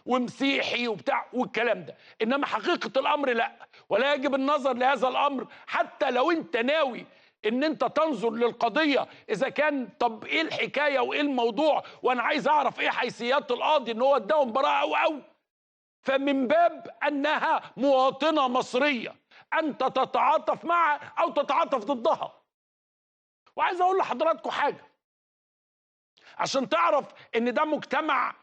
ومسيحي وبتاع والكلام ده، انما حقيقه الامر لا، ولا يجب النظر لهذا الامر حتى لو انت ناوي ان انت تنظر للقضيه اذا كان طب ايه الحكايه وايه الموضوع، وانا عايز اعرف ايه حيثيات القاضي ان هو اداهم براءه او فمن باب انها مواطنه مصريه انت تتعاطف معها او تتعاطف ضدها. وعايز اقول لحضراتكم حاجه عشان تعرف ان ده مجتمع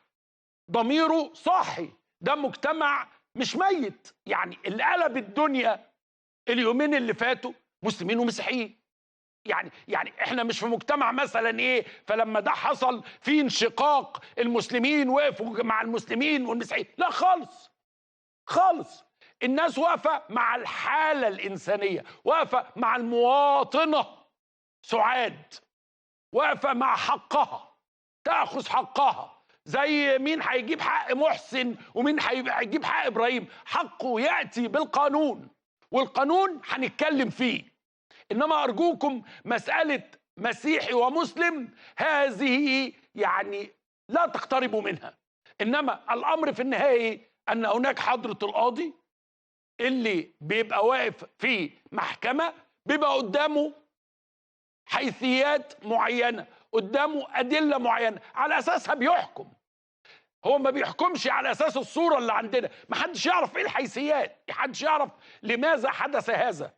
ضميره صاحي، ده مجتمع مش ميت. يعني اللي قلب الدنيا اليومين اللي فاتوا مسلمين ومسيحيين. يعني احنا مش في مجتمع مثلا ايه، فلما ده حصل في انشقاق المسلمين وقفوا مع المسلمين والمسيحيين، لا خالص خالص. الناس واقفه مع الحاله الانسانيه، واقفه مع المواطنه سعاد، واقفه مع حقها، تاخذ حقها. زي مين هيجيب حق محسن ومين هيجيب حق ابراهيم، حقه ياتي بالقانون، والقانون هنتكلم فيه. انما ارجوكم مساله مسيحي ومسلم هذه يعني لا تقتربوا منها. انما الامر في النهايه ان هناك حضره القاضي اللي بيبقى واقف في محكمه، بيبقى قدامه حيثيات معينه، قدامه ادله معينه، على اساسها بيحكم. هو ما بيحكمش على اساس الصوره اللي عندنا، ما حدش يعرف ايه الحيثيات، ما حدش يعرف لماذا حدث هذا.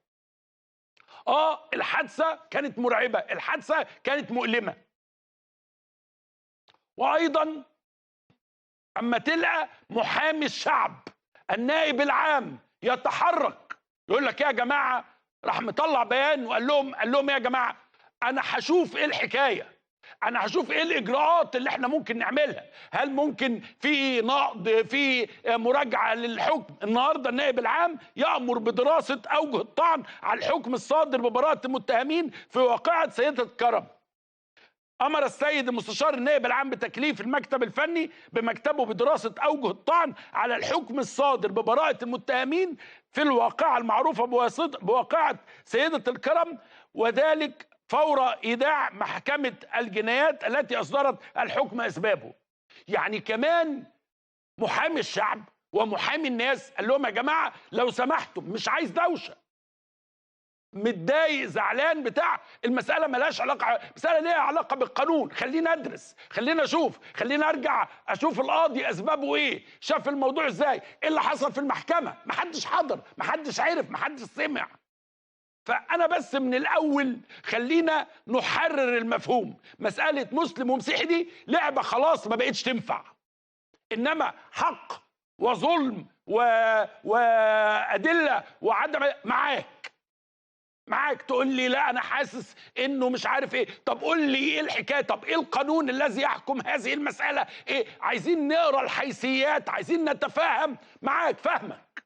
الحادثه كانت مرعبه، الحادثه كانت مؤلمه. وايضا اما تلقى محامي الشعب النائب العام يتحرك يقول لك يا جماعه، راح مطلع بيان وقال لهم يا جماعه انا هشوف ايه الحكايه، انا هشوف ايه الاجراءات اللي احنا ممكن نعملها، هل ممكن في نقض، في مراجعه للحكم. النهارده النائب العام يامر بدراسه اوجه الطعن على الحكم الصادر ببراءه المتهمين في واقعه سيده الكرم. امر السيد المستشار النائب العام بتكليف المكتب الفني بمكتبه بدراسه اوجه الطعن على الحكم الصادر ببراءه المتهمين في الواقعه المعروفه بواقعه سيده الكرم، وذلك فور ايداع محكمه الجنايات التي اصدرت الحكم اسبابه. يعني كمان محامي الشعب ومحامي الناس قال لهم يا جماعه لو سمحتم، مش عايز دوشه، متضايق زعلان بتاع، المساله ملهاش علاقه، مساله ليها علاقه بالقانون، خلينا ادرس، خلينا اشوف، خلينا ارجع اشوف القاضي اسبابه ايه، شاف الموضوع ازاي، ايه اللي حصل في المحكمه، محدش حضر، محدش عرف، محدش سمع. فانا بس من الاول خلينا نحرر المفهوم، مساله مسلم ومسيحي دي لعبه خلاص ما بقتش تنفع. انما حق وظلم وادله وعدم، معاك تقول لي لا انا حاسس انه مش عارف ايه، طب قول لي ايه الحكايه، طب ايه القانون الذي يحكم هذه المساله، ايه، عايزين نقرا الحيثيات، عايزين نتفاهم معاك، فاهمك،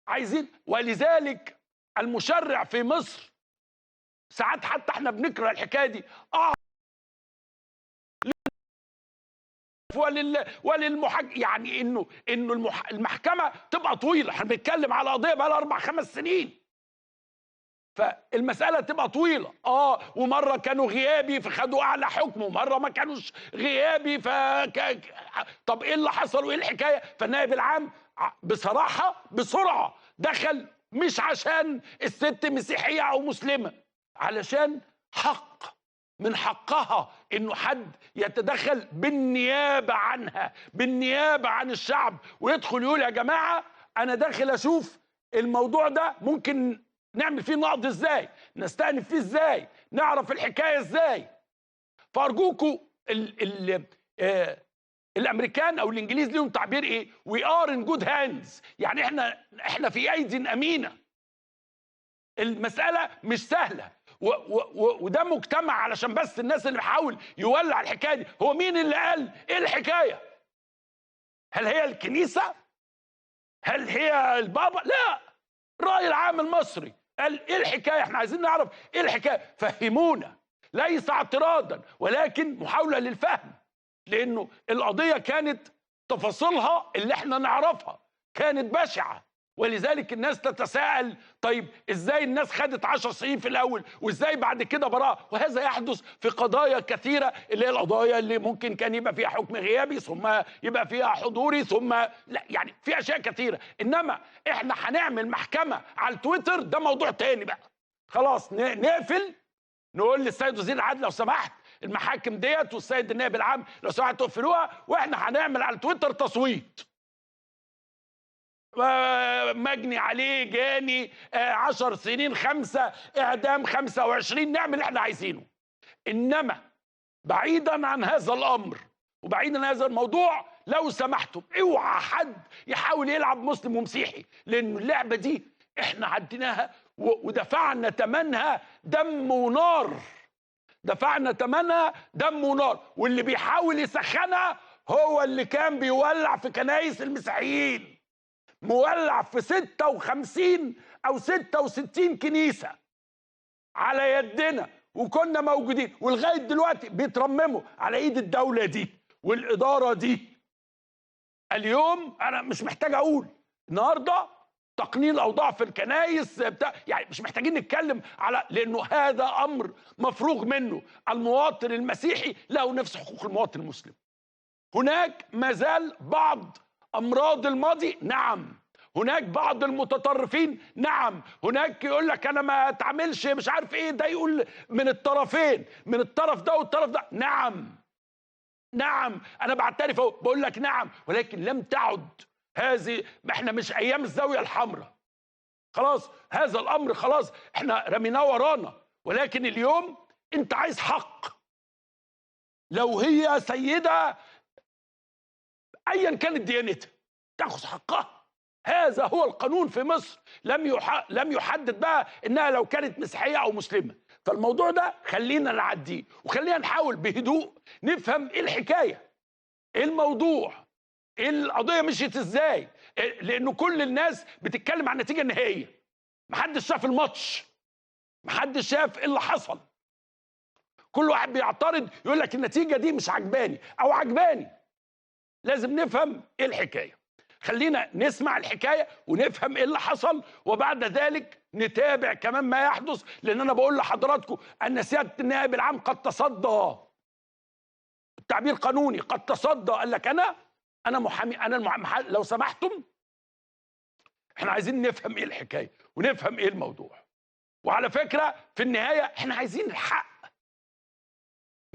عايزين. ولذلك المشرع في مصر ساعات حتى احنا بنكره الحكايه دي، يعني انه المحكمه تبقى طويله، احنا بنتكلم على قضيه بقى لها 4 5 سنين، فالمساله تبقى طويله. ومره كانوا غيابي فخدوا اعلى حكم، ومره ما كانوش غيابي طب ايه اللي حصل وايه الحكايه؟ فالنائب العام بصراحه بسرعه دخل، مش عشان الست مسيحيه او مسلمه، علشان حق من حقها انه حد يتدخل بالنيابه عنها، بالنيابه عن الشعب، ويدخل يقول يا جماعه انا داخل اشوف الموضوع ده ممكن نعمل فيه نقض ازاي، نستأنف فيه ازاي، نعرف الحكايه ازاي. فارجوكوا الامريكان او الانجليز ليهم تعبير ايه؟ وي ار ان جود هاندز، يعني احنا في ايدي امينه. المساله مش سهله، وده مجتمع، علشان بس الناس اللي بيحاول يولع الحكايه دي، هو مين اللي قال ايه الحكايه؟ هل هي الكنيسه؟ هل هي البابا؟ لا، الرأي العام المصري قال ايه الحكايه، احنا عايزين نعرف ايه الحكايه، فهمونا، ليس اعتراضا ولكن محاوله للفهم، لانه القضيه كانت تفاصيلها اللي احنا نعرفها كانت بشعه، ولذلك الناس تتساءل طيب ازاي الناس خدت 10 سنين في الاول وازاي بعد كده براءه؟ وهذا يحدث في قضايا كثيره، اللي هي القضايا اللي ممكن كان يبقى فيها حكم غيابي ثم يبقى فيها حضوري ثم لا، يعني في اشياء كثيره. انما احنا هنعمل محكمه على التويتر ده موضوع تاني بقى. خلاص نقفل، نقول للسيد وزير العدل لو سمحت المحاكم ديت والسيد النائب العام لو سمحت تقفلوها، واحنا هنعمل على التويتر تصويت مجني عليه جاني 10 سنين 5 اعدام 25، نعمل اللي احنا عايزينه. انما بعيدا عن هذا الامر وبعيدا عن هذا الموضوع، لو سمحتم اوعى حد يحاول يلعب مسلم ومسيحي، لان اللعبه دي احنا عديناها ودفعنا ثمنها دم ونار. دفعنا ثمنها دم ونار، واللي بيحاول يسخنها هو اللي كان بيولع في كنايس المسيحيين، مولع في 56 أو 66 كنيسة على يدنا وكنا موجودين، ولغاية دلوقتي بيترمموا على ايد الدولة دي والإدارة دي. اليوم أنا مش محتاج أقول النهاردة تقنين الأوضاع في الكنايس بتاع، يعني مش محتاجين نتكلم على، لأنه هذا أمر مفروغ منه. المواطن المسيحي له نفس حقوق المواطن المسلم. هناك ما زال بعض أمراض الماضي، نعم. هناك بعض المتطرفين، نعم. هناك يقول لك أنا ما أتعاملش مش عارف إيه، ده يقول من الطرفين، من الطرف ده والطرف ده، نعم. نعم، أنا بعترف أهو بقول لك نعم، ولكن لم تعد هذه، احنا مش أيام الزاوية الحمراء. خلاص هذا الأمر خلاص احنا رميناه ورانا. ولكن اليوم أنت عايز حق. لو هي سيدة ايا كانت ديانتها تاخذ حقها. هذا هو القانون في مصر. لم يحدد بقى انها لو كانت مسيحيه او مسلمه. فالموضوع ده خلينا نعديه، وخلينا نحاول بهدوء نفهم ايه الحكايه، ايه الموضوع، ايه القضيه مشيت ازاي. لانه كل الناس بتتكلم عن النتيجه النهائيه، محدش شاف الماتش، محدش شاف ايه اللي حصل. كل واحد بيعترض يقول لك النتيجه دي مش عجباني او عجباني. لازم نفهم ايه الحكايه. خلينا نسمع الحكايه ونفهم ايه اللي حصل، وبعد ذلك نتابع كمان ما يحدث. لان انا بقول لحضراتكم ان سياده النائب العام قد تصدى، التعبير قانوني، قد تصدى، قال لك انا محامي، لو سمحتم احنا عايزين نفهم ايه الحكايه ونفهم ايه الموضوع. وعلى فكره في النهايه احنا عايزين الحق.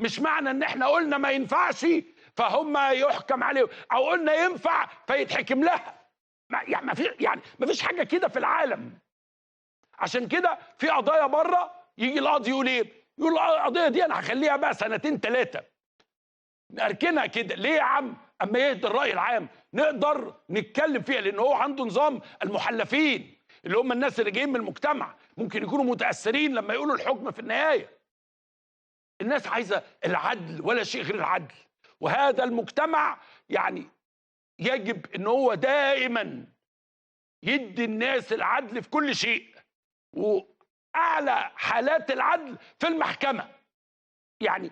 مش معنى ان احنا قلنا ما ينفعش فهم يحكم عليه، او قلنا ينفع فيتحكم لها. يعني ما فيش حاجه كده في العالم. عشان كده في قضايا بره يجي القاضي يقول ايه؟ يقول القضيه دي انا هخليها بقى 2 3 نركنها كده. ليه يا عم؟ اما يهدى الراي العام نقدر نتكلم فيها، لان هو عنده نظام المحلفين اللي هم الناس اللي جايين من المجتمع، ممكن يكونوا متاثرين لما يقولوا الحكم في النهايه. الناس عايزه العدل ولا شيء غير العدل. وهذا المجتمع يعني يجب ان هو دائما يدي الناس العدل في كل شيء، واعلى حالات العدل في المحكمه. يعني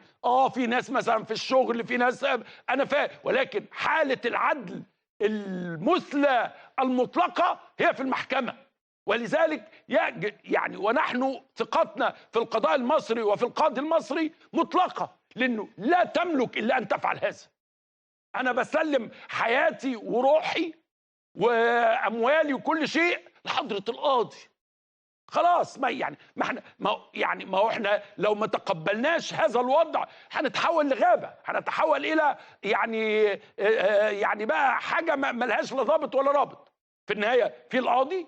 في ناس مثلا في الشغل، في ناس انا فاهم، ولكن حاله العدل المثلى المطلقه هي في المحكمه. ولذلك يعني ونحن ثقتنا في القضاء المصري وفي القاضي المصري مطلقه، لانه لا تملك الا ان تفعل هذا. انا بسلم حياتي وروحي واموالي وكل شيء لحضره القاضي. خلاص ما هو احنا لو ما تقبلناش هذا الوضع هنتحول لغابه، هنتحول الى يعني بقى حاجه ما لهاش لا ضابط ولا رابط. في النهايه في القاضي،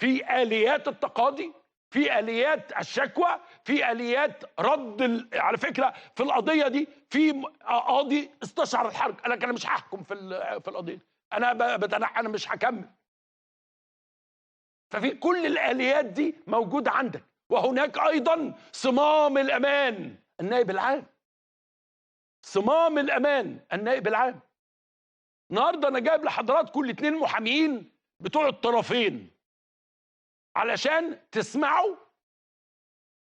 في اليات التقاضي، في اليات الشكوى، في اليات رد على فكره في القضيه دي في قاضي استشعر الحرج، قال لك انا مش هحكم في القضيه دي، انا مش هكمل. ففي كل الاليات دي موجوده عندك. وهناك ايضا صمام الامان النائب العام. صمام الامان النائب العام. النهارده انا جايب لحضراتكم الاثنين محامين بتوع الطرفين علشان تسمعوا،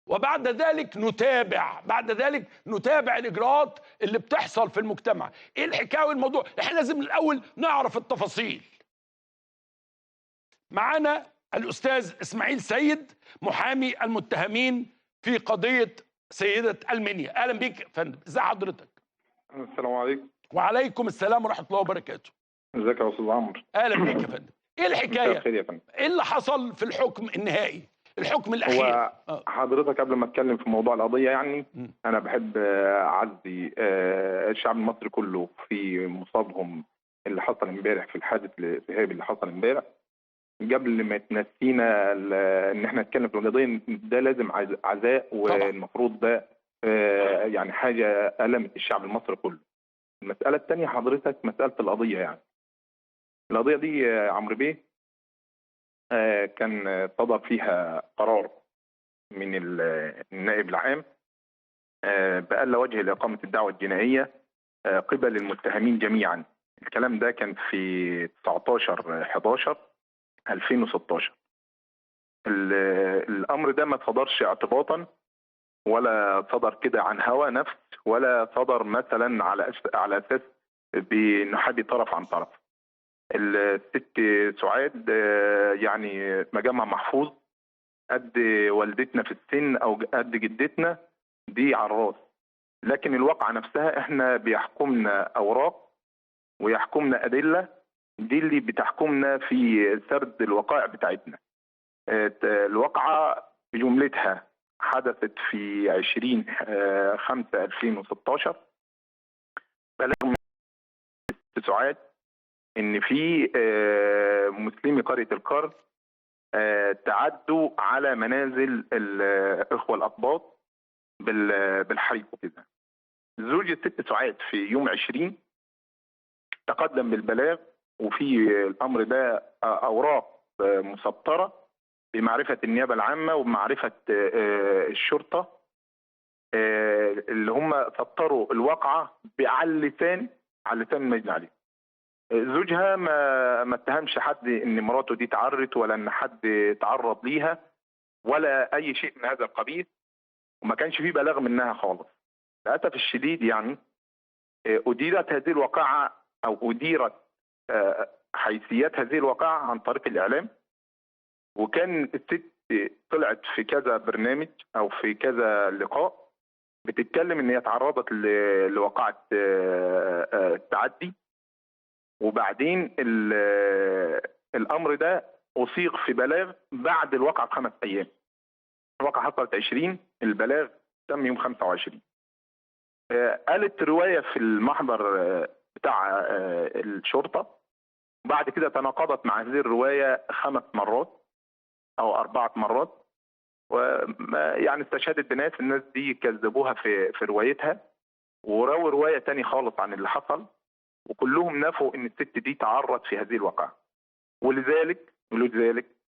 وبعد ذلك نتابع الاجراءات اللي بتحصل في المجتمع. ايه الحكايه والموضوع؟ احنا لازم الاول نعرف التفاصيل. معانا الأستاذ إسماعيل سيد محامي المتهمين في قضية سيدة المنيا. أهلا بيك يا فندم، إزي حضرتك؟ السلام عليكم. وعليكم السلام ورحمة الله وبركاته. ازيك يا استاذ عمرو؟ أهلا بيك يا فندم. إيه الحكاية؟ خير يا فندم. إيه اللي حصل في الحكم النهائي؟ الحكم الأخير. هو حضرتك قبل ما اتكلم في موضوع القضيه يعني انا بحب اعزي الشعب المصري كله في مصابهم اللي حصل امبارح في الحادث الارهابي اللي حصل امبارح. قبل ما تنسينا ان احنا نتكلم في القضيه ده لازم عزاء، والمفروض ده يعني حاجه المت الشعب المصري كله. المساله الثانيه حضرتك مساله القضيه، يعني القضيه دي عمرو بيه كان صدر فيها قرار من النائب العام بألا وجه لإقامة الدعوة الجنائية قبل المتهمين جميعا. الكلام ده كان في 19/11/2016. الأمر ده ما صدرش اعتباطا ولا صدر كده عن هوى نفس، ولا صدر مثلا على أساس بنحدي طرف عن طرف. الست سعاد يعني مجامع محفوظ قد والدتنا في السن او قد جدتنا دي على الراس، لكن الواقعه نفسها احنا بيحكمنا اوراق ويحكمنا ادله، دي اللي بتحكمنا في سرد الوقائع بتاعتنا. الواقعه بجملتها حدثت في 20/5/2016. بلغ من سعاد ان في مسلمي قريه القرن تعدوا على منازل الاخوه الاقباط بالحريق وكده. زوج الست سعاد في يوم 20 تقدم بالبلاغ، وفي الامر ده اوراق مسطره بمعرفه النيابه العامه وبمعرفه الشرطه اللي هم سطروا الواقعه على لسان المجني عليه. زوجها ما اتهمش حد ان مراته دي تعرت ولا ان حد تعرض ليها ولا اي شيء من هذا القبيل، وما كانش فيه بلاغ منها خالص. للاسف الشديد يعني اديرت هذه الواقعه او اديرت حيثيات هذه الواقعه عن طريق الاعلام، وكان الست طلعت في كذا برنامج او في كذا لقاء بتتكلم ان هي تعرضت لواقعه التعدي. وبعدين الامر ده اصيغ في بلاغ بعد الواقعه ب5 ايام. الواقعه حصلت 20، البلاغ تم يوم 25. قالت روايه في المحضر بتاع الشرطه، بعد كده تناقضت مع هذه الروايه 5 مرات او 4 مرات، ويعني استشهدت بناس، الناس دي كذبوها في روايتها ورووا روايه تاني خالص عن اللي حصل، وكلهم نفوا ان الست دي تعرض في هذه الواقعه. ولذلك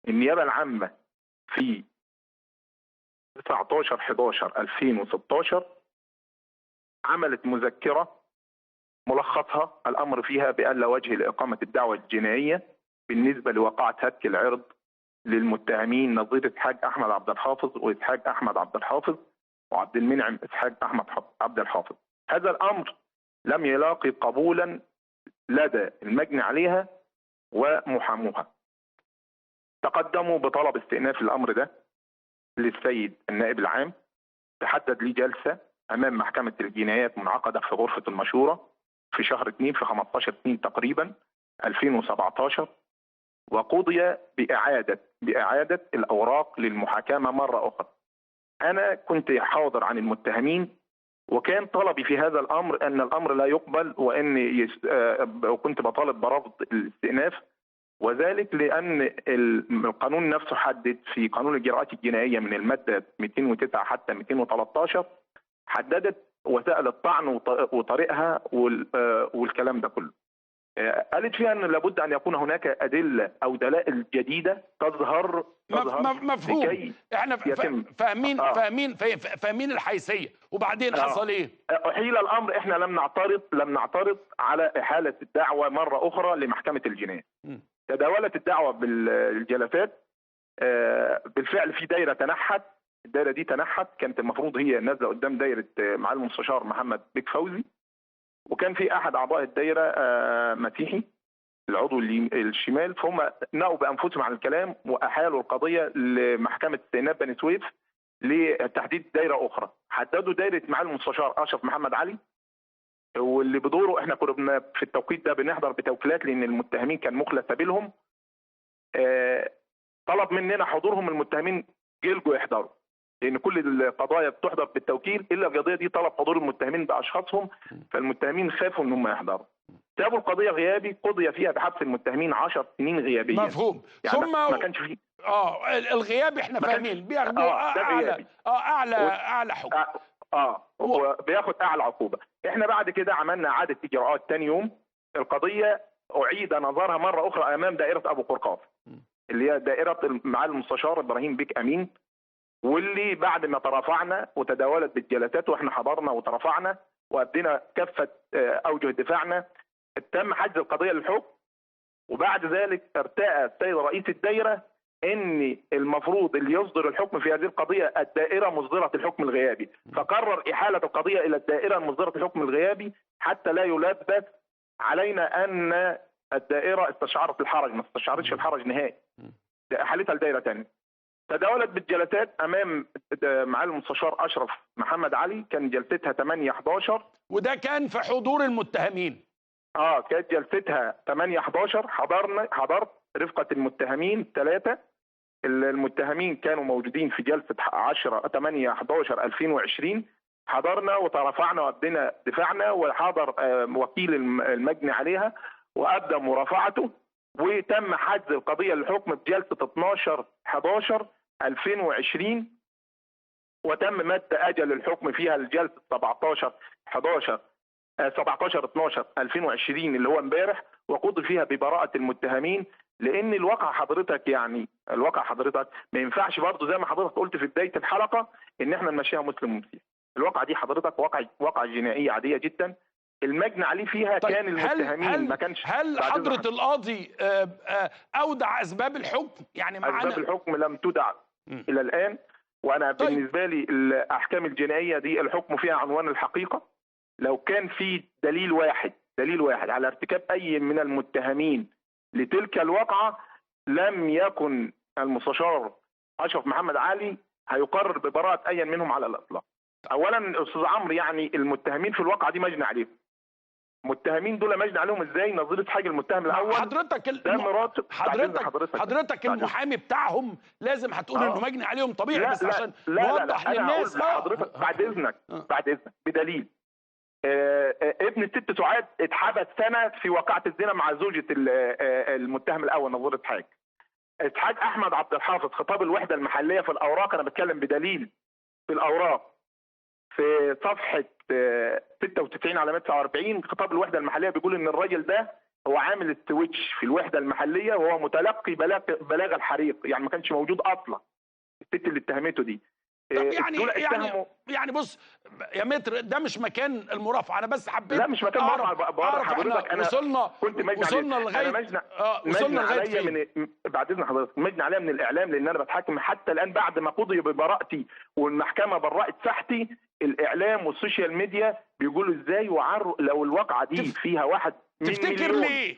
النيابه العامه في 19/11/2016 عملت مذكره ملخصها الامر فيها بألا وجه لاقامه الدعوه الجنائيه بالنسبه لواقعه هتك العرض للمتهمين نظير اسحاق احمد عبد الحافظ واسحاق احمد عبد الحافظ وعبد المنعم اسحاق احمد عبد الحافظ. هذا الامر لم يلاقي قبولا لدى المجني عليها ومحاموها. تقدموا بطلب استئناف الامر ده للسيد النائب العام، تحدد لي جلسه امام محكمه الجنايات منعقده في غرفه المشوره في شهر 2 في 15/2 تقريبا 2017، وقضي باعاده الاوراق للمحاكمه مره اخرى. انا كنت حاضر عن المتهمين، وكان طلبي في هذا الامر ان الامر لا يقبل، وكنت بطالب برفض الاستئناف، وذلك لان القانون نفسه حدد في قانون الاجراءات الجنائيه من الماده 209 حتى 213 حددت وسائل الطعن وطريقها والكلام ده كله. قالت فيها ان لابد ان يكون هناك ادله او دلائل جديده تظهر مفهوم. احنا فاهمين الحيثيه. وبعدين حصل ايه؟ احيل الامر، احنا لم نعترض على احاله الدعوه مره اخرى لمحكمه الجنايه. تداولت الدعوه بالجلسات، بالفعل في دايره تنحت، الدايره دي تنحت، كانت المفروض هي نازله قدام دايره معالي المستشار محمد بيك فوزي، وكان في احد اعضاء الدايره مسيحي، العضو الشمال، فهم نقوا بانفسهم عن الكلام واحالوا القضيه لمحكمه استئناف بني سويف لتحديد دايره اخرى. حددوا دايره معالي المستشار اشرف محمد علي، واللي بدوره احنا كنا في التوقيت ده بنحضر بتوكيلات لان المتهمين كان مخلى سبيلهم. طلب مننا حضورهم، المتهمين جلجوا يحضروا لان كل القضايا بتحضر بالتوكيل الا القضيه دي طلب حضور المتهمين باشخاصهم، فالمتهمين خافوا ان هم يحضروا. سابوا القضيه غيابي، قضي فيها بحبس المتهمين 10 سنين غيابيا. مفهوم. يعني ثم ما كانش فيه الغياب احنا فاهمين بياخدوا اعلى حكم. بياخد اعلى عقوبه. احنا بعد كده عملنا اعاده اجراءات ثاني يوم، القضيه اعيد نظرها مره اخرى امام دائره ابو قرقاف اللي هي دائره معالي المستشار ابراهيم بيك امين، واللي بعد ما ترافعنا وتداولت بالجلسات واحنا حضرنا وترافعنا وادينا كافه اوجه دفاعنا، تم حجز القضيه للحكم. وبعد ذلك ارتأى السيد رئيس الدائره ان المفروض اللي يصدر الحكم في هذه القضيه الدائره مصدره الحكم الغيابي، فقرر احاله القضيه الى الدائره مصدره الحكم الغيابي حتى لا يلبس علينا ان الدائره استشعرت الحرج. ما استشعرتش الحرج نهائي، احالتها لدائره ثانيه. تداولت بالجلسات امام معالي المستشار اشرف محمد علي، كان جلستها 8/11 وده كان في حضور المتهمين. كانت جلستها 8/11. حضرت رفقه المتهمين 3. المتهمين كانوا موجودين في جلسه 8/11/2020. حضرنا وترافعنا وادينا دفاعنا، وحضر وكيل المجني عليها وابدى مرافعته، وتم حجز القضيه للحكم بجلسه 12/11/2020، وتم مد اجل الحكم فيها لجلسه 17/12/2020 اللي هو امبارح، وقضي فيها ببراءه المتهمين. لان الواقع حضرتك ما ينفعش برضه زي ما حضرتك قلت في بدايه الحلقه ان احنا نمشيها مسلم ومسيحي. الواقع دي حضرتك واقع جنائيه عاديه جدا، المجني عليه فيها طيب كان المتهمين ما كانش. هل حضرة القاضي اودع اسباب الحكم؟ يعني معانا اسباب الحكم لم تدع الى الان، وانا طيب. بالنسبه لي الاحكام الجنائيه دي الحكم فيها عنوان الحقيقه. لو كان في دليل واحد على ارتكاب اي من المتهمين لتلك الواقعه، لم يكن المستشار اشرف محمد علي هيقرر ببراءه اي منهم على الاطلاق. اولا استاذ عمرو، يعني المتهمين في الواقعه دي مجني عليهم. المتهمين دول مجني عليهم ازاي؟ نظيره حاجه المتهم الاول حضرتك المحامي بتاعهم لازم هتقول انه مجني عليهم طبيعي، بس عشان نوضح للناس. حضرتك بعد اذنك بدليل ابن الست سعاد اتحبس سنه في واقعه الزنا مع زوجة المتهم الاول نظيره حاج. اسحاق احمد عبد الحافظ خطاب الوحده المحليه في الاوراق، انا بتكلم بدليل في الاوراق في صفحه 96 على 149، خطاب الوحده المحليه بيقول ان الراجل ده هو عامل السويتش في الوحده المحليه وهو متلقي بلاغ الحريق، يعني ما كانش موجود اصلا الست اللي اتهمته دي. طب يعني بص يا متر، ده مش مكان المرافعه، انا بس حبيت. لا مش مكان مرافعه حضرتك. انا وصلنا لغايه بعد اذن حضرتك مجني عليا من الاعلام، لان انا بتحاكم حتى الان بعد ما قضي ببراءتي والمحكمه برأت ساحتي. الاعلام والسوشيال ميديا بيقولوا ازاي وعروا لو الواقعه دي فيها واحد من تفتكر ليه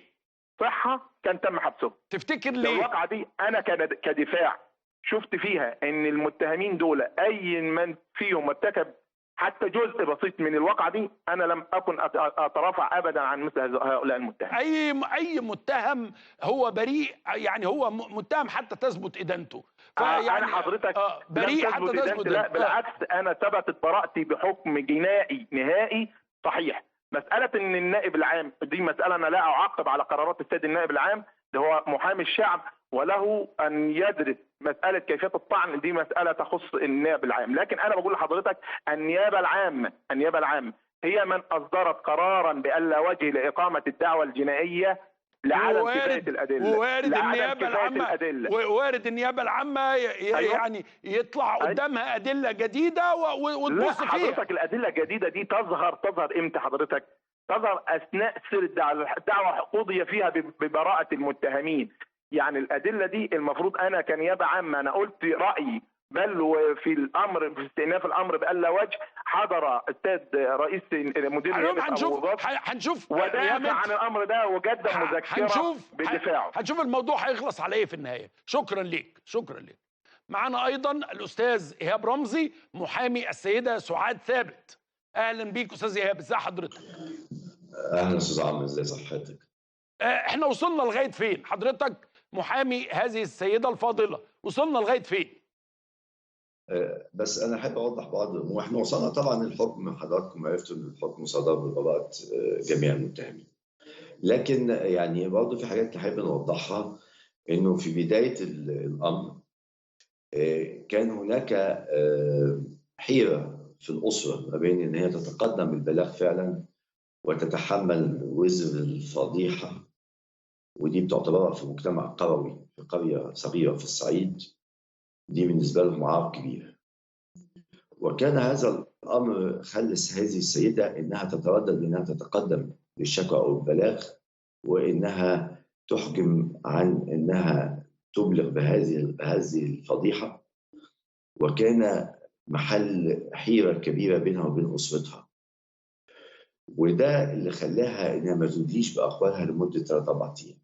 صحه كان تم حبسه. تفتكر ليه الواقعه دي انا كدفاع شفت فيها ان المتهمين دول اي من فيهم ارتكب حتى جزء بسيط من الواقعه دي، انا لم اكن اترافع ابدا عن مثل هؤلاء المتهمين. اي متهم هو بريء، يعني هو متهم حتى تثبت ادانته. انا حضرتك بريء حتى تثبت. لا بالعكس، انا ثبتت براءتي بحكم جنائي نهائي صحيح. مساله ان النائب العام دي مساله انا لا اعقب على قرارات السيد النائب العام، ده هو محامي الشعب وله ان يدرس مساله كيفيه الطعن، دي مساله تخص النائب العام. لكن انا بقول لحضرتك النيابه العامه هي من اصدرت قرارا بألا وجه لاقامه الدعوه الجنائيه لعدم كفايه الادله. وارد النيابه العامه يعني يطلع قدامها ادله جديده وتبص فيها. حضرتك الادله الجديده دي تظهر امتى حضرتك؟ تظهر اثناء سير الدعوه قضي فيها ببراءه المتهمين. يعني الادله دي المفروض انا كنيابه عامه انا قلت رايي بل وفي الامر في استئناف الامر بألا وجه حضر السيد رئيس مدير نيابه ابو ظبي هنشوف ودافع عن الامر ده وقدم مذكره بدفاعه. هنشوف الموضوع هيخلص على ايه في النهايه. شكرا ليك، شكرا ليك. معانا ايضا الاستاذ ايهاب رمزي محامي السيده سعاد ثابت. اهلا بيك استاذ ايهاب، ازي حضرتك؟ اهلا استاذ عمرو، ازي صحتك؟ احنا وصلنا لغايه فين؟ حضرتك محامي هذه السيده الفاضله، وصلنا لغايه فين؟ بس انا احب اوضح بعض الامور. احنا وصلنا طبعا الحكم، حضراتكم عرفتوا ان الحكم صدر ببراءه جميع المتهمين، لكن يعني برضه في حاجات نحب نوضحها. انه في بدايه الامر كان هناك حيره في الاسره ما بين ان هي تتقدم بالبلاغ فعلا وتتحمل وزر الفضيحه، ودي بتعتبرها في مجتمع قروي في قريه صغيره في الصعيد، دي بالنسبه لهم عار كبير. وكان هذا الامر خلص هذه السيده انها تتردد انها تتقدم بالشكوى او البلاغ، وانها تحجم عن انها تبلغ بهذه الفضيحه، وكان محل حيره كبيره بينها وبين اسرتها. وده اللي خلاها انها ما تدليش باقوالها لمده 3-4 ايام.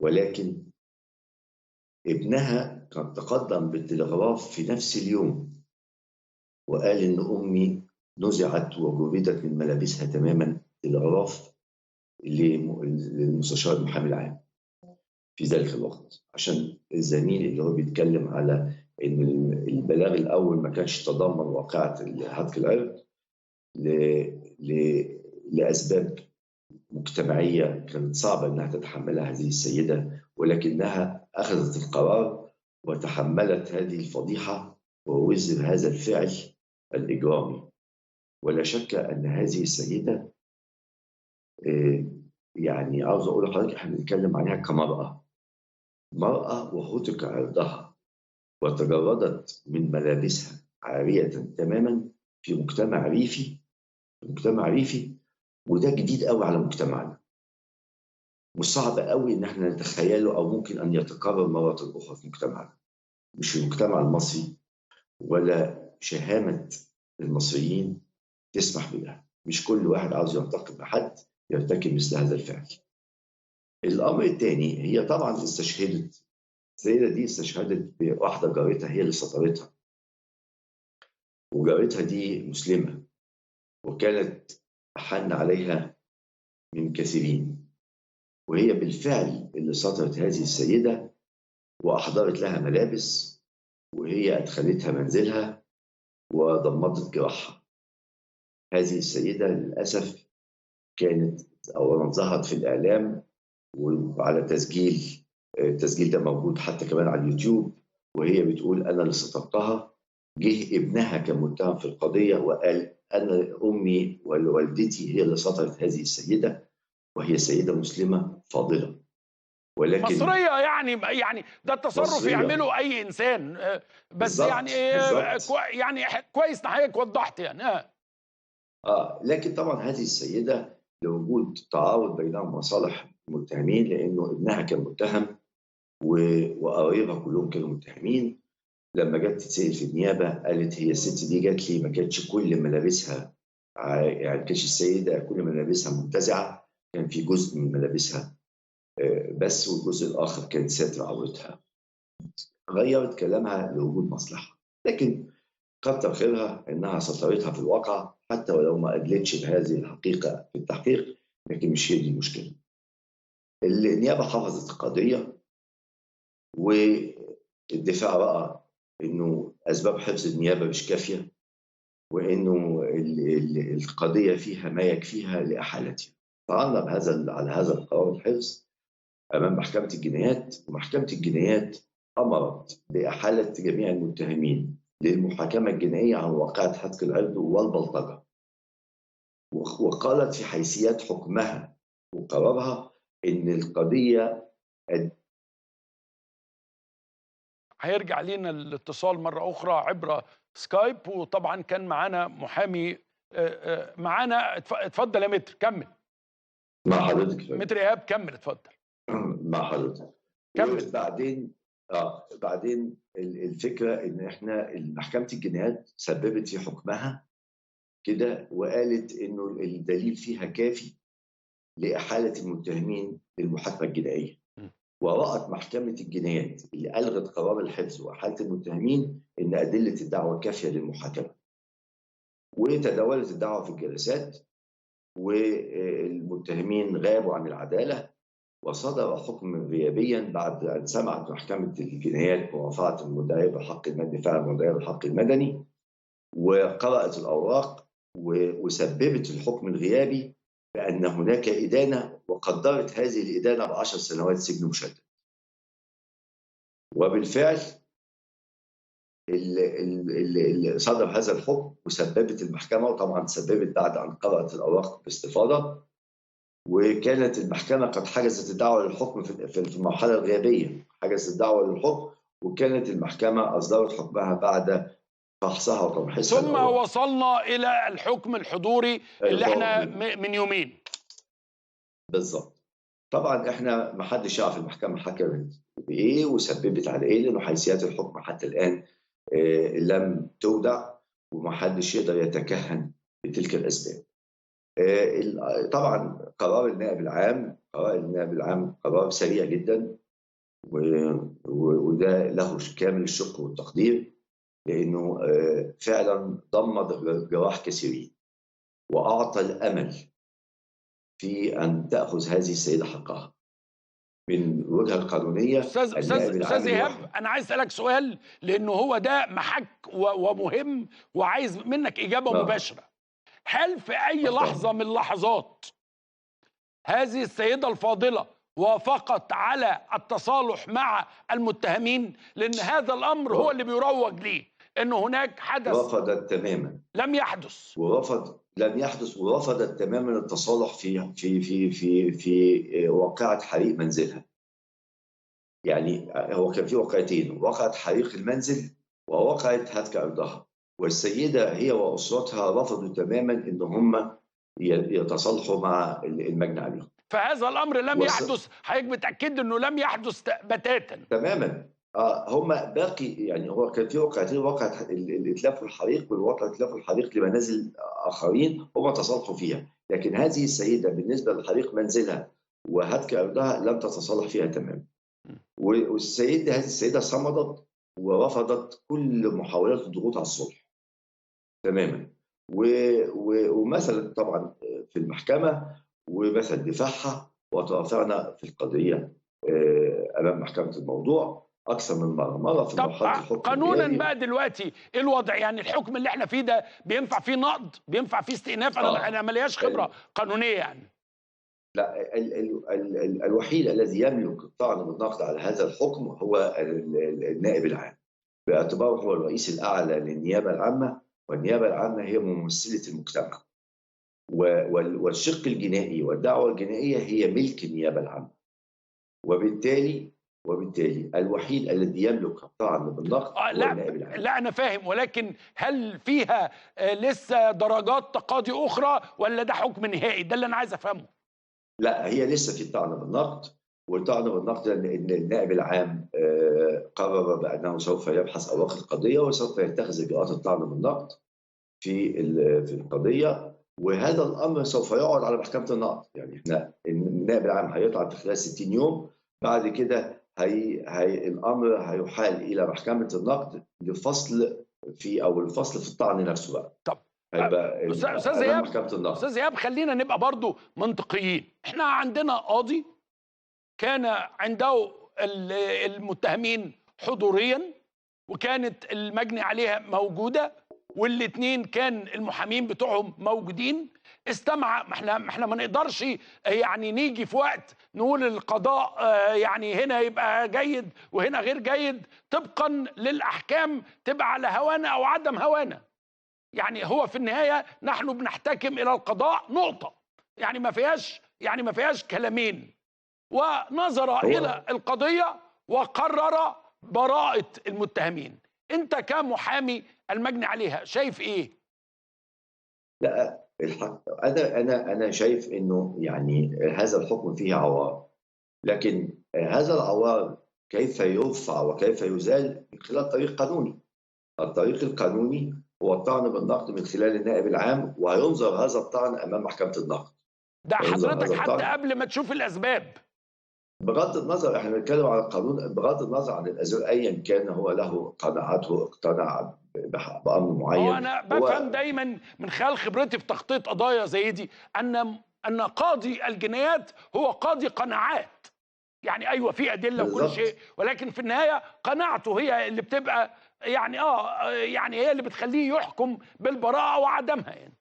ولكن ابنها كان تقدم بالتلغراف في نفس اليوم وقال إن أمي نزعت وجردت من ملابسها تماما، تلغراف للمستشار المحامي العام في ذلك الوقت، عشان الزميل اللي هو بيتكلم على إن البلاغ الأول ما كانش تضمن واقعة هتك العرض لأسباب مجتمعية كانت صعبة إنها تتحملها هذه السيدة، ولكنها أخذت القرار وتحملت هذه الفضيحة ووزر هذا الفعل الإجرامي. ولا شك أن هذه السيدة يعني عاوز أقول لحضرتك إحنا بنتكلم عليها كمرأة، مرأة وهتك عرضها وتجردت من ملابسها عارية تماما في مجتمع ريفي، وده جديد قوي على مجتمعنا، وصعب قوي إن احنا نتخيله أو ممكن أن يتكرر مرة أخرى في مجتمعنا، مش في المجتمع المصري ولا شهامة المصريين تسمح بده. مش كل واحد عاوز ينتقم بحد يرتكب مثل هذا الفعل. الأمر الثاني، هي طبعا استشهدت، السيدة دي استشهدت بواحدة جارتها هي اللي سطرتها، وجارتها دي مسلمة وكانت أحن عليها من كثيرين، وهي بالفعل اللي سطرت هذه السيدة وأحضرت لها ملابس، وهي أدخلتها منزلها وضمدت جراحها. هذه السيدة للأسف كانت أولا ظهرت في الإعلام وعلى التسجيل ده موجود حتى كمان على اليوتيوب، وهي بتقول أنا اللي سطرتها. جه ابنها كان متهم في القضية وقال أنا أمي ووالدتي هي اللي سطرت هذه السيدة، وهي سيدة مسلمة فاضلة ولكن مصرية. يعني ده التصرف مصرية يعمله أي إنسان، بس بالزبط. يعني كويس إن حضرتك وضحت يعني. لكن طبعا هذه السيدة لوجود تعارض بينها مصالح المتهمين، لأنه ابنها كان متهم وقرايبها كلهم كانوا متهمين. لما جت تتسأل في النيابة قالت هي الست دي جات لي ما كانتش كل ملابسها، يعني كانتش السيدة كل ملابسها منتزعة، كان في جزء من ملابسها بس، والجزء الآخر كان ساتر عورتها. غيرت كلامها لوجود مصلحة، لكن كتر خيرها إنها سطرتها في الواقع حتى ولو ما أدلتش بهذه الحقيقة في التحقيق، لكن مش هي دي المشكلة. النيابة حفظت القضية، والدفاع رأى إنه أسباب حفظ النيابة مش كافية، وإنه القضية فيها ما يكفيها لإحالتها. فعلنا على هذا القرار الحفظ أمام محكمة الجنايات، ومحكمة الجنايات أمرت بإحالة جميع المتهمين للمحاكمة الجنائية عن واقعة هتك العرض والبلطجة، وقالت في حيثيات حكمها وقرارها إن القضية هيرجع لينا الاتصال مرة أخرى عبر سكايب، وطبعا كان معانا محامي معانا. اتفضل يا متر، كمل. مع حضرتك متر إيهاب، كمل اتفضل. مع حضرتك. كمل. بعدين بعدين الفكره ان احنا محكمه الجنايات سببت في حكمها كده وقالت انه الدليل فيها كافي لاحاله المتهمين للمحاكمه الجنائيه. ورأت محكمة الجنايات اللي ألغت قرار الحبس وأحالة المتهمين إن أدلة الدعوة كافية للمحاكمة. وتداولت الدعوة في الجلسات والمتهمين غابوا عن العدالة، وصدر حكم غيابيا بعد أن سمعت محكمة الجنايات موافقة المدعي بحق المدني فعل المدعي بالحق المدني، وقرأت الأوراق وسببت الحكم الغيابي بأن هناك إدانة، وقدرت هذه الإدانة ب10 سنوات سجن مشدد. وبالفعل صدر هذا الحكم وسببت المحكمة، وطبعا سببت بعد أن قرأت الأوراق باستفاضة، وكانت المحكمة قد حجزت الدعوة للحكم في المرحلة الغيابية، حجزت الدعوة للحكم، وكانت المحكمة أصدرت حكمها بعد فحصها وتمحيصها. ثم وصلنا إلى الحكم الحضوري اللي احنا من يومين. بالظبط. طبعا احنا ما حدش يعرف المحكمة حكمت بإيه وسببت على إيه، لأنه حيثيات الحكم حتى الآن لم تودع وما حدش يقدر يتكهن بتلك الأسباب. طبعا قرار النائب العام قرار سريع جدا، وده له كامل الشكر والتقدير، لأنه فعلا ضمد جراح كثيرين وأعطى الأمل في أن تأخذ هذه السيدة حقها من الوجهة القانونية. أستاذ إيهاب، أنا عايز أسألك سؤال لأنه هو ده محك ومهم وعايز منك إجابة مباشرة. هل في أي لحظة من اللحظات هذه السيدة الفاضلة وافقت على التصالح مع المتهمين؟ لأن هذا الأمر هو اللي بيروج ليه، أنه هناك حدث. رفضت تماما. لم يحدث. لم يحدث، ورفضت تماما التصالح في واقعة حريق منزلها. يعني هو كان في واقعتين، واقعة حريق المنزل وواقعة هتك أرضها، والسيدة هي وأسرتها رفضوا تماما إن هم يتصالحوا مع المجني عليهم. فهذا الأمر لم يحدث. حضرتك بتأكد إنه لم يحدث بتاتا تماما. هم باقي، يعني هو كان في واقعتين، واقعة الإتلاف والحريق والواقعة الإتلاف والحريق لمنازل آخرين هم تصالحوا فيها، لكن هذه السيدة بالنسبة لحريق منزلها وهتك أرضها لم تتصالح فيها تماما. هذه السيدة صمدت ورفضت كل محاولات الضغوط على الصلح تماما، ومثلا طبعا في المحكمة ومثل دفاعها، وترافعنا في القضية أمام محكمة الموضوع أكثر من مرة في مرحلة الحكم. قانونا بقى دلوقتي إيه الوضع؟ يعني الحكم اللي احنا فيه ده بينفع فيه نقض، بينفع فيه استئناف؟ أنا ملياش خبرة قانونية يعني. لا، الوحيد الذي يملك الطعن بالنقد على هذا الحكم هو النائب العام، باعتباره هو الرئيس الأعلى للنيابة العامة، والنيابة العامة هي ممثلة المجتمع، والشق الجنائي والدعوة الجنائية هي ملك النيابة العامة، وبالتالي الوحيد الذي يملك الطعن بالنقد هو النائب العام. لا أنا فاهم، ولكن هل فيها لسه درجات تقاضي أخرى ولا ده حكم نهائي؟ ده اللي أنا عايز أفهمه. لا، هي لسه في طعن بالنقد، والطعن بالنقد ان النائب العام قرر بانه سوف يبحث اوراق القضيه وسوف يتخذ اجراءات الطعن بالنقد في القضيه، وهذا الامر سوف يعرض على محكمه النقد. يعني احنا النائب العام هيطعن في خلال 60 يوم، بعد كده الامر هيحال الى محكمه النقد لفصل الفصل في الطعن نفسه بقى. طب استاذ ايهاب خلينا نبقى برضو منطقيين. احنا عندنا قاضي كان عنده المتهمين حضوريا، وكانت المجني عليها موجوده، والاثنين كان المحامين بتوعهم موجودين. استمع، ما احنا ما نقدرش يعني نيجي في وقت نقول القضاء يعني هنا يبقى جيد وهنا غير جيد، طبقا للاحكام تبقى على هوانا او عدم هوانا. يعني هو في النهايه نحن بنحتكم الى القضاء نقطه، يعني ما فيهاش كلامين. ونظر الى القضيه وقرر براءه المتهمين. انت كمحامي المجني عليها شايف ايه؟ لا، انا شايف انه يعني هذا الحكم فيه عوار، لكن هذا العوار كيف يرفع وكيف يزال من خلال طريق قانوني. الطريق القانوني هو الطعن بالنقد من خلال النائب العام، وهينظر هذا الطعن امام محكمه النقد. ده هينظر حضرتك هذا حتى الطعن قبل ما تشوف الاسباب. بغض النظر، احنا بنتكلم على القانون، بغض النظر عن الاسباب ايا كان هو له قناعاته، اقتنع بامر هو معين. انا بفهم دايما من خلال خبرتي في تغطيه قضايا زي دي ان قاضي الجنايات هو قاضي قناعات. يعني ايوه في ادله وكل بالظبط. شيء، ولكن في النهايه قناعته هي اللي بتبقى يعني يعني هي اللي بتخليه يحكم بالبراءه وعدمها يعني.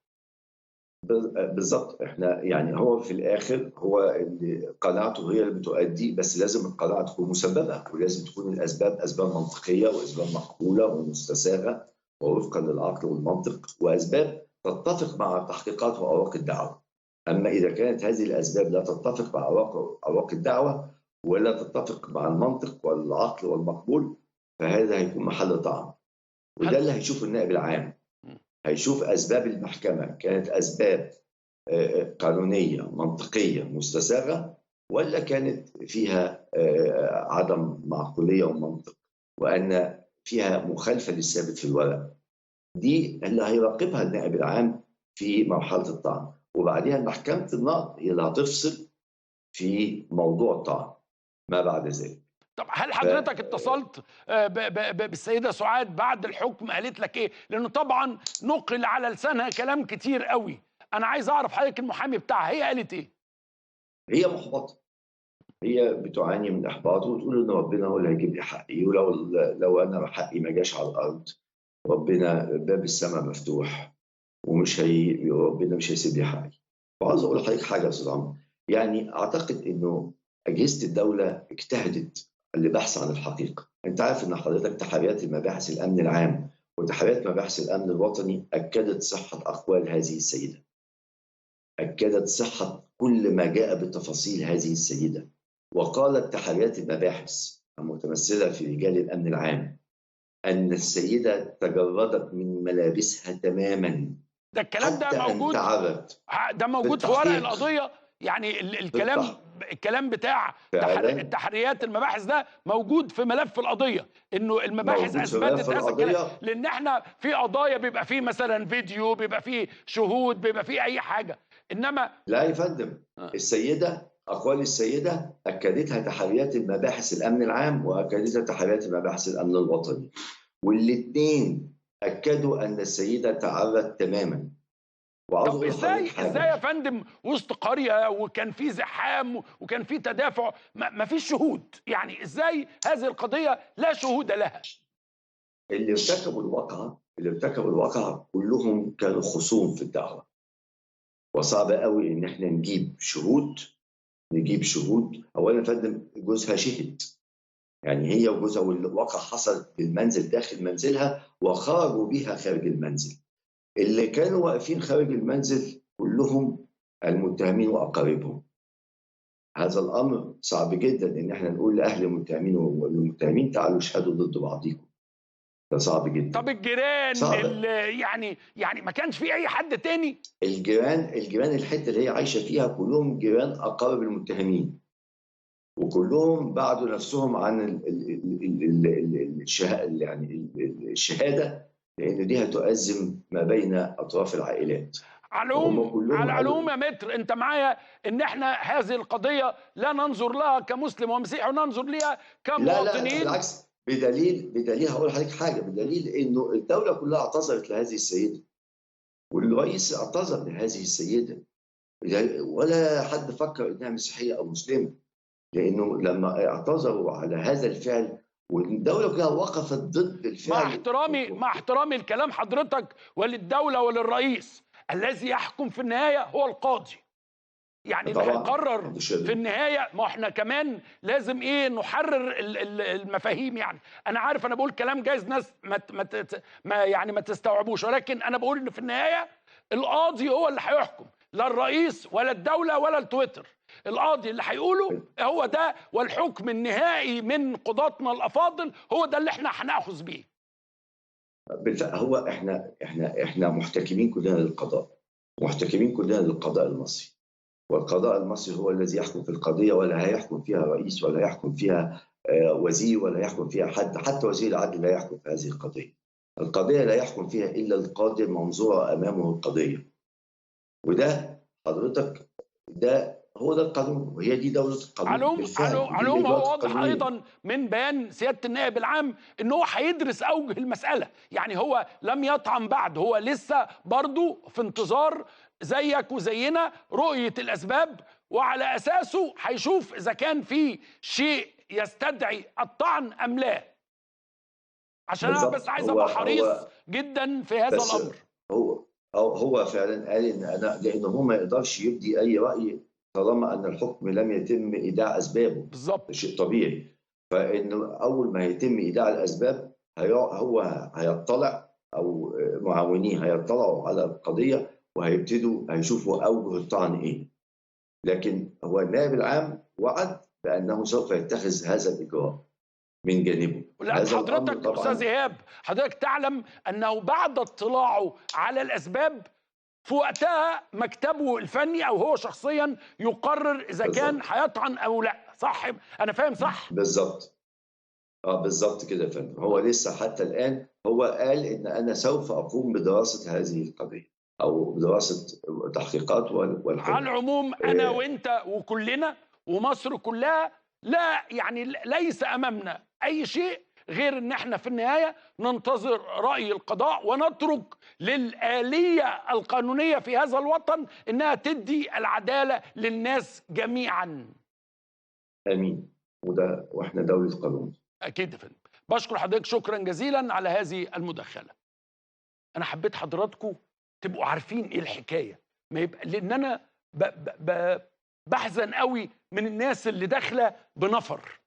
بالظبط. احنا يعني هو في الاخر هو اللي قناعته هي اللي بتؤدي، بس لازم القناعه تكون مسببه، ولازم تكون الاسباب اسباب منطقيه واسباب معقوله ومستساغه ووفقا للعقل والمنطق، واسباب تتفق مع تحقيقات واوراق الدعوه. اما اذا كانت هذه الاسباب لا تتفق مع اوراق الدعوه ولا تتفق مع المنطق والعقل والمقبول، فهذا هيكون محل طعن. وده اللي هيشوفه النائب العام. هيشوف أسباب المحكمة كانت أسباب قانونية منطقية مستساغة، ولا كانت فيها عدم معقولية ومنطق، وأن فيها مخالفة للثابت في الورق. دي اللي هيراقبها النائب العام في مرحلة الطعن، وبعدها محكمة النقد هي اللي هتفصل في موضوع الطعن ما بعد ذلك. طب هل حضرتك اتصلت بالسيده سعاد بعد الحكم؟ قالت لك ايه؟ لانه طبعا نقل على لسانها كلام كتير قوي. انا عايز اعرف حضرتك المحامي بتاعها هي قالت ايه؟ هي محبطه، هي بتعاني من احباط وتقول ان ربنا هو اللي هيجيب لي حقي، ولو انا حقي ما جاش على الارض ربنا باب السماء مفتوح ربنا مش هيسيب لي حقي. وعاوز اقول لحضرتك حاجه يا استاذ عمرو، يعني اعتقد انه اجهزه الدوله اجتهدت للبحث عن الحقيقه. انت عارف ان حضرتك تحريات المباحث الامن العام وتحريات مباحث الامن الوطني اكدت صحه اقوال هذه السيده، اكدت صحه كل ما جاء بتفاصيل هذه السيده، وقالت تحريات المباحث المتمثله في رجال الامن العام ان السيده تجردت من ملابسها تماما. ده الكلام ده موجود، ده موجود في ورق القضيه. يعني الكلام بتاع التحريات المباحث ده موجود في ملف القضيه، انه المباحث اثبتت هذا الكلام. لان احنا في قضايا بيبقى فيه مثلا فيديو، بيبقى فيه شهود، بيبقى فيه اي حاجه، انما لا يا فندم. السيده اقوال السيده اكدتها تحريات المباحث الامن العام واكدتها تحريات المباحث الامن الوطني، والاثنين اكدوا ان السيده تعرت تماما. طب ازاي يا فندم وسط قريه وكان في زحام وكان في تدافع ما فيش شهود؟ يعني ازاي هذه القضيه لا شهود لها؟ اللي ارتكبوا الواقعه كلهم كانوا خصوم في الدعوه، وصعب قوي ان احنا نجيب شهود. اولا يا فندم جوزها شهد، يعني هي وجوزها، والواقع حصل بالمنزل داخل منزلها وخرجوا بها خارج المنزل. اللي كانوا واقفين خارج المنزل كلهم المتهمين واقاربهم. هذا الامر صعب جدا ان احنا نقول لاهل المتهمين والمتهمين تعالوا اشهدوا ضد بعضيكم. ده صعب جدا. طب الجيران يعني ما كانش في اي حد تاني؟ الجيران الحته اللي هي عايشه فيها كلهم جيران اقارب المتهمين، وكلهم بعدوا نفسهم عن الشهاده، لان دي هتؤزم ما بين اطراف العائلات. على العلوم يا متر، انت معايا ان احنا هذه القضيه لا ننظر لها كمسلم ومسيحي، وننظر لها كمواطنين. لا بالعكس، بدليل هقول لحضرتك حاجه، بدليل انه الدوله كلها اعتذرت لهذه السيده، والرئيس اعتذر لهذه السيده، ولا حد فكر انها مسيحيه او مسلمه، لانه لما اعتذروا على هذا الفعل والدوله كلها وقفت ضد الفعل. مع احترامي لكلام حضرتك وللدوله وللرئيس، الذي يحكم في النهايه هو القاضي. يعني اللي هيقرر في النهايه. ما احنا كمان لازم نحرر المفاهيم. يعني انا عارف انا بقول كلام جايز ناس ما تستوعبوش، ولكن انا بقول ان في النهايه القاضي هو اللي هيحكم، لا الرئيس ولا الدوله ولا التويتر. القاضي اللي هيقوله هو ده، والحكم النهائي من قضاتنا الافاضل هو ده اللي احنا هناخذ بيه. هو احنا محتكمين كلنا للقضاء، محتكمين كلنا للقضاء المصري، والقضاء المصري هو الذي يحكم في القضيه، ولا هيحكم فيها رئيس ولا هيحكم فيها وزير ولا يحكم فيها حد، حتى وزير العدل لا يحكم في هذه القضية. القضية لا يحكم فيها إلا القاضي المنظورة أمامه القضية، وده حضرتك ده هو ده القانون، وهي دي دولة القانون بالفعل. علوم هو واضح ايضا من بيان سياده النائب العام ان هو هيدرس اوجه المساله، يعني هو لم يطعن بعد، هو لسه برضه في انتظار زيك وزينا رؤيه الاسباب، وعلى اساسه هيشوف اذا كان في شيء يستدعي الطعن ام لا. عشان انا بس عايز ابقى حريص جدا في هذا الامر. هو فعلا قال ان انا لانه هو ما يقدرش يبدي اي راي طالما ان الحكم لم يتم ايداع اسبابه. بالظبط، شيء طبيعي. فانه اول ما يتم ايداع الاسباب هو هيطلع او معاونيه هيطلعوا على القضيه وهيبتدوا هيشوفوا اوجه الطعن ايه. لكن هو النائب العام وعد بانه سوف يتخذ هذا الاجراء من جانبه. حضرتك استاذ ايهاب، حضرتك تعلم انه بعد اطلاعه على الاسباب في وقتها مكتبه الفني او هو شخصيا يقرر اذا كان هيطعن او لا، صح؟ انا فاهم صح؟ بالظبط. بالظبط كده يا فندم. هو لسه حتى الان هو قال ان انا سوف اقوم بدراسه هذه القضيه او بدراسه تحقيقات والحكم. على العموم انا وانت وكلنا ومصر كلها لا يعني ليس امامنا اي شيء غير ان احنا في النهايه ننتظر راي القضاء ونترك للآلية القانونيه في هذا الوطن انها تدي العداله للناس جميعا. امين. واحنا دوله قانون. اكيد يا فندم. بشكر حضرتك شكرا جزيلا على هذه المداخله. انا حبيت حضراتكم تبقوا عارفين ايه الحكايه، ما يبقى لان انا بحزن قوي من الناس اللي داخله بنفر.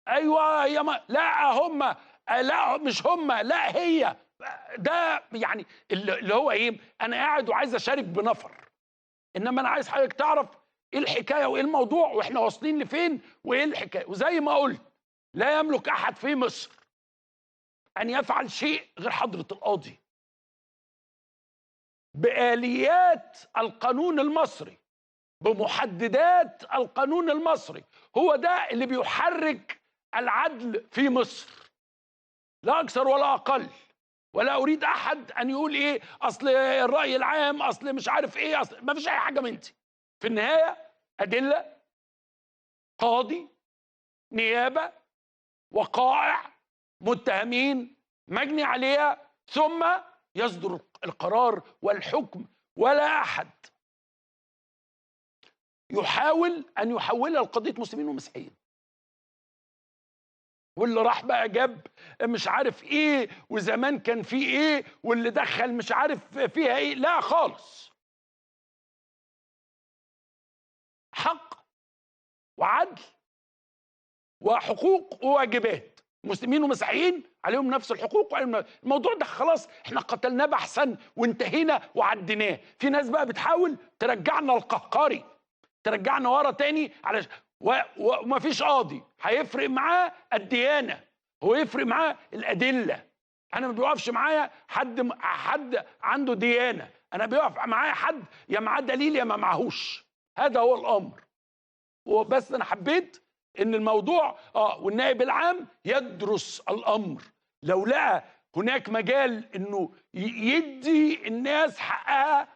ايوه يا ما لا هم، لا مش هم، لا هي، ده يعني اللي هو ايه، انا قاعد وعايز اشارك بنفر، انما انا عايز حضرتك تعرف ايه الحكايه وايه الموضوع واحنا واصلين لفين وايه الحكايه. وزي ما قلت لا يملك احد في مصر ان يفعل شيء غير حضره القاضي بآليات القانون المصري بمحددات القانون المصري. هو ده اللي بيحرك العدل في مصر، لا أكثر ولا أقل. ولا أريد أحد أن يقول إيه أصل الرأي العام، أصل مش عارف إيه، أصل ما فيش أي حاجة من دي. في النهاية أدلة، قاضي، نيابة، وقائع، متهمين، مجني عليها، ثم يصدر القرار والحكم. ولا أحد يحاول أن يحولها لقضية مسلمين ومسيحيين. واللي راح بقى جاب مش عارف ايه وزمان كان في ايه واللي دخل مش عارف فيها ايه، لا خالص. حق وعدل وحقوق وواجبات، مسلمين ومسيحيين عليهم نفس الحقوق وعليهم الموضوع ده خلاص احنا قتلناه بحثا وانتهينا وعديناه. في ناس بقى بتحاول ترجعنا القهقري، ترجعنا ورا تاني على وما فيش قاضي هيفرق معاه الديانه، هو يفرق معاه الادله. انا ما بيوقفش معايا حد عنده ديانه، انا بيوقف معايا حد يا معاه دليل يا ما معهوش. هذا هو الامر. وبس انا حبيت ان الموضوع والنائب العام يدرس الامر، لو لقى هناك مجال انه يدي الناس حقها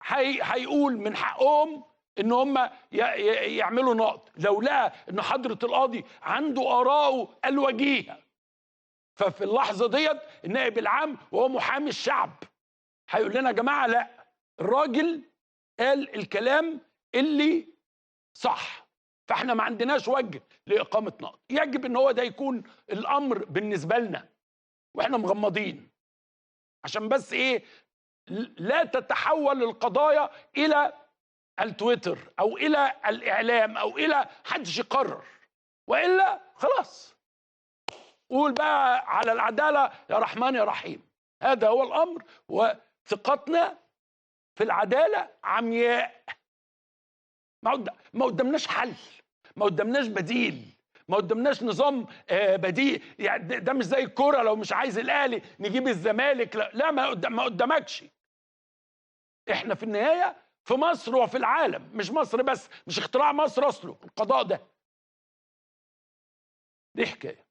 هيقول من حقهم ان هم يعملوا نقد. لو لقى ان حضره القاضي عنده آراءه الوجيهه، ففي اللحظه ديت النائب العام وهو محامي الشعب هيقول لنا يا جماعه لا، الراجل قال الكلام اللي صح، فاحنا ما عندناش وجه لاقامه نقد. يجب ان هو ده يكون الامر بالنسبه لنا واحنا مغمضين، عشان بس ايه لا تتحول القضايا الى التويتر او الى الاعلام او الى حدش يقرر، والا خلاص قول بقى على العداله يا رحمن يا رحيم. هذا هو الامر، وثقتنا في العداله عمياء. ما قدامناش حل، ما قدامناش بديل، ما قدامناش نظام بديل. يعني ده مش زي الكوره، لو مش عايز الاهلي نجيب الزمالك، لا ما قدامكش. احنا في النهايه في مصر وفي العالم، مش مصر بس، مش اختراع مصر اصله القضاء ده. دي حكايه.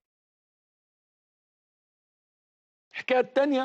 الحكايه الثانيه